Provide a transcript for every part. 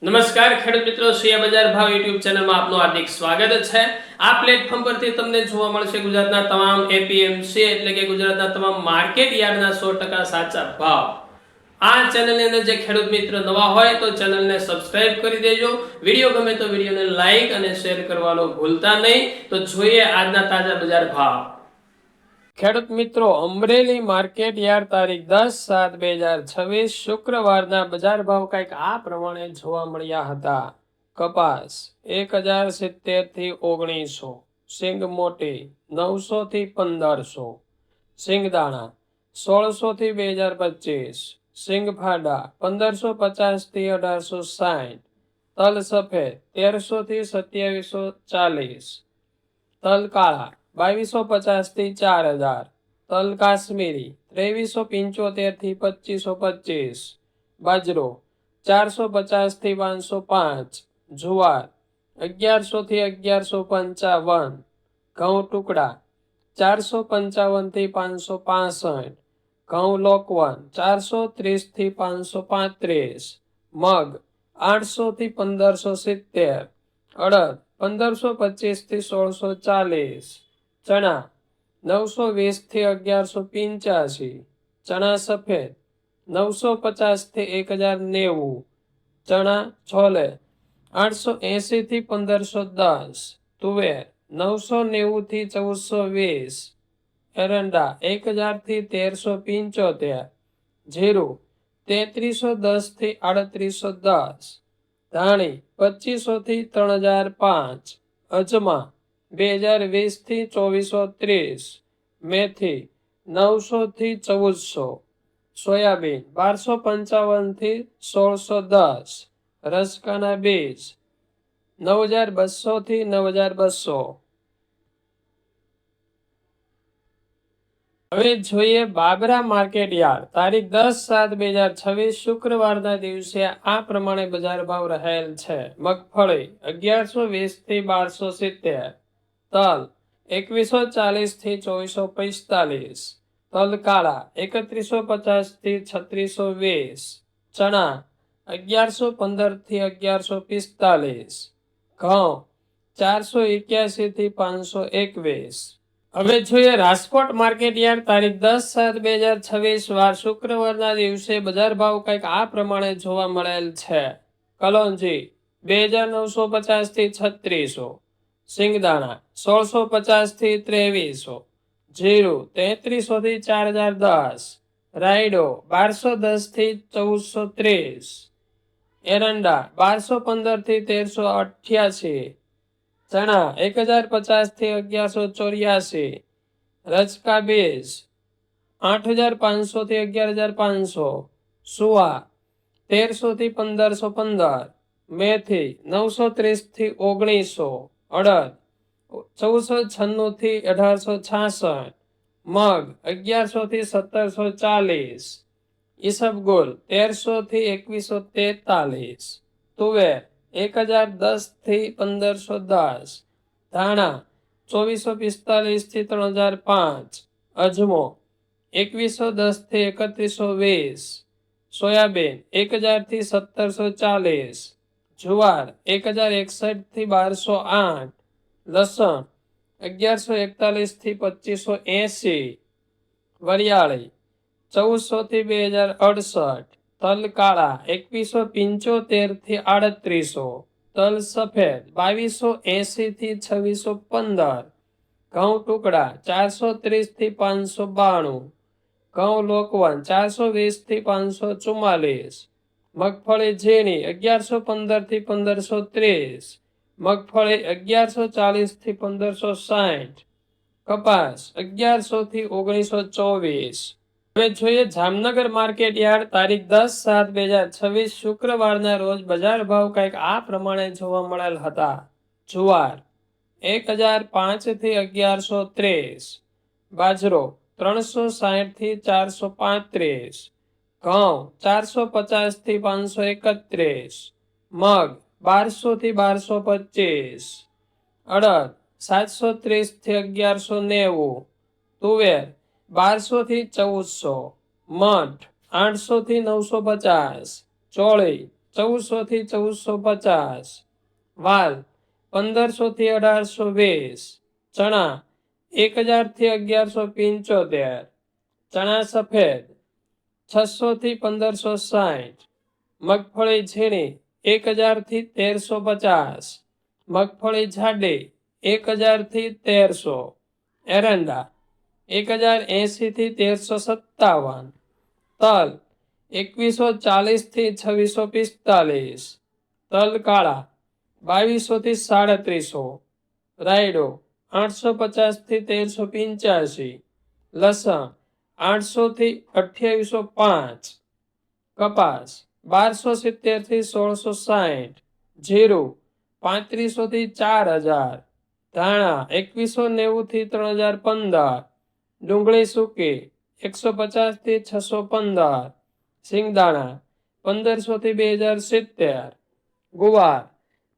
નમસ્કાર ખેડૂત મિત્રો, શેર બજાર ભાવ યુટ્યુબ ચેનલમાં આપનું હાર્દિક સ્વાગત છે। આ પ્લેટફોર્મ પરથી તમને જોવા મળશે ગુજરાતના તમામ એપીએમસી એટલે કે ગુજરાતના તમામ માર્કેટ યાર્ડના 100% સાચા ભાવ। આ ચેનલની અંદર જે ખેડૂત મિત્ર નવા હોય તો ચેનલને સબસ્ક્રાઇબ કરી દેજો। વિડીયો ગમે તો વિડીયોને લાઈક અને શેર કરવાનું ભૂલતા નહીં। તો જોઈએ આજના તાજા બજાર ભાવ। ખેડૂત મિત્રો, અમરેલી માર્કેટ યાર્ડ તારીખ 10/7/2026 શુક્રવારના બજાર ભાવ કંઈક આ પ્રમાણે જોવા મળ્યા હતા। કપાસ 1070 થી 1900, સિંગ મોટી 900 થી 1500, સિંગદાણા 1600 થી 2025, સિંગ ફાડા 1550 થી 1860, તલ સફેદ 1300 થી 2740, તલ કાળા 2250 થી 4000, તલ કાશ્મીરી 2375 થી 2525, બાજરો 450 થી 505, જુવાર 1100 થી 1155, ઘઉં ટુકડા 455 થી 565, ઘઉં લોકવન 430 થી 535, મગ 800 થી 1570, અડદ 1525 થી 1640, ચણા 920 થી 1185, ચણા સફેદ 950 થી 1090, ચણા છોલે 880 થી 1510, તુવેર 990 થી 1420, એરંડા 1000 થી 1375, જીરું 3310 થી 3810, ધાણી 2500 થી 3005, અજમા 2020 થી 2430, મેથી 900 થી 1400, સોયાબીન 1255 થી 1610, રસકાના બીજ 9200 થી 9200। હવે જોઈએ બાબરા માર્કેટ યાર્ડ તારીખ 10/7/2026 શુક્રવારના દિવસે આ પ્રમાણે બજાર ભાવ રહેલ છે। મગફળી 1120 થી 1270, તલ 2140 થી 2445, તલ કાળા 3150 થી 3620, ચણા 1115 થી 1145, ઘઉં 481 થી 521। હવે જોઈએ રાજકોટ માર્કેટ યાર્ડ તારીખ 10/7/2026 વાર શુક્રવારના દિવસે બજાર ભાવ કંઈક આ પ્રમાણે જોવા મળેલ છે। કલોંજી 2950 થી 3600, સિંગદાણા 1650 થી 2300, જીરું 3300 થી 4010, રાયડો 1210 થી 1430, એરંડા 1215 થી 1388, ચણા 1050 થી 1184, રચકા બીજ 8500 થી 11500, સુવા 1300 થી 1515, મેથી 930 થી 1900, અડદ 1496 થી 1866, મગ 1100 થી 1740, ઈસબગુલ 1300 થી 2143, તુવેર 1010 થી 1510, ધાણા 2445 થી 3005, અજમો 2110 થી 3120, સોયાબીન 1000 થી 1740, જુવાર 1061 થી 1208, લસણ 1141 થી 2580, વરિયાળી 1400 થી 2068, તલ કાળા 2175 થી 3800, તલ સફેદ 2280 થી 2615, ઘઉં ટુકડા 430 થી 592, ઘઉં લોકવન 420 થી 544, મગફળી ઝીણી 1115 થી 1530, મગફળી 1140 થી 1560, કપાસ 1100 થી 1924। હવે જોઈએ જામનગર માર્કેટ યાર્ડ તારીખ 10/7/2026 શુક્રવારના રોજ બજાર ભાવ કંઈક આ પ્રમાણે જોવા મળેલ હતા। જુવાર 1005 થી 1130, બાજરો 360 થી 435, ઘઉં 450 થી 531, મગ 1200 થી 1225, અડદ 730 થી 1190, તુવેર 1200 થી 1400, મઠ 800 થી 950, ચોળી 1400 થી 1450, વાલ 1500 થી 1820, ચણા 1000 થી 1175, ચણા સફેદ 600 થી 1560, મગફળી ઝીણી 1000 થી 1350, મગફળી જાડી 1000 થી 1300, એરંડા 1080 થી 1357, તલ 2140 થી 2645, તલ કાળા 2200 થી 3700, રાયડો 850 થી 1385, લસણ 800 થી 2805, કપાસ 1270 થી 1660, જીરું 3500 થી 4000, ધાણા 2190 થી 3015, ડુંગળી સૂકી 150 થી 615, સિંગદાણા 1500 થી 2070, ગુવાર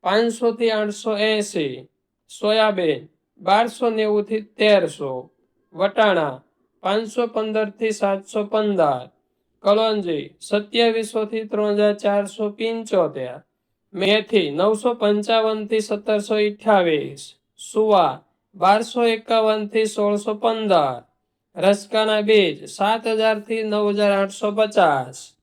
500 થી 880, સોયાબીન 1290 થી 1300, વટાણા 515 થી 715, કલોંજી 2700 થી 3475, મેથી 955 થી 1728, સુવા 1251 થી 1615, રસકાના બીજ 7000 થી 9850।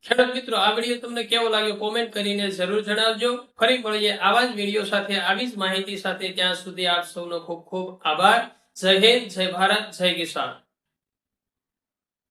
ખેડૂત મિત્રો, આ વિડીયો તમને કેવો લાગ્યો કોમેન્ટ કરીને જરૂર જણાવજો। ફરી મળીએ આવા જ વિડીયો સાથે, આવી જ માહિતી સાથે। ત્યાં સુધી આપ સૌનો ખૂબ ખૂબ આભાર। જય હિન્દ, જય ભારત, જય કિસાન।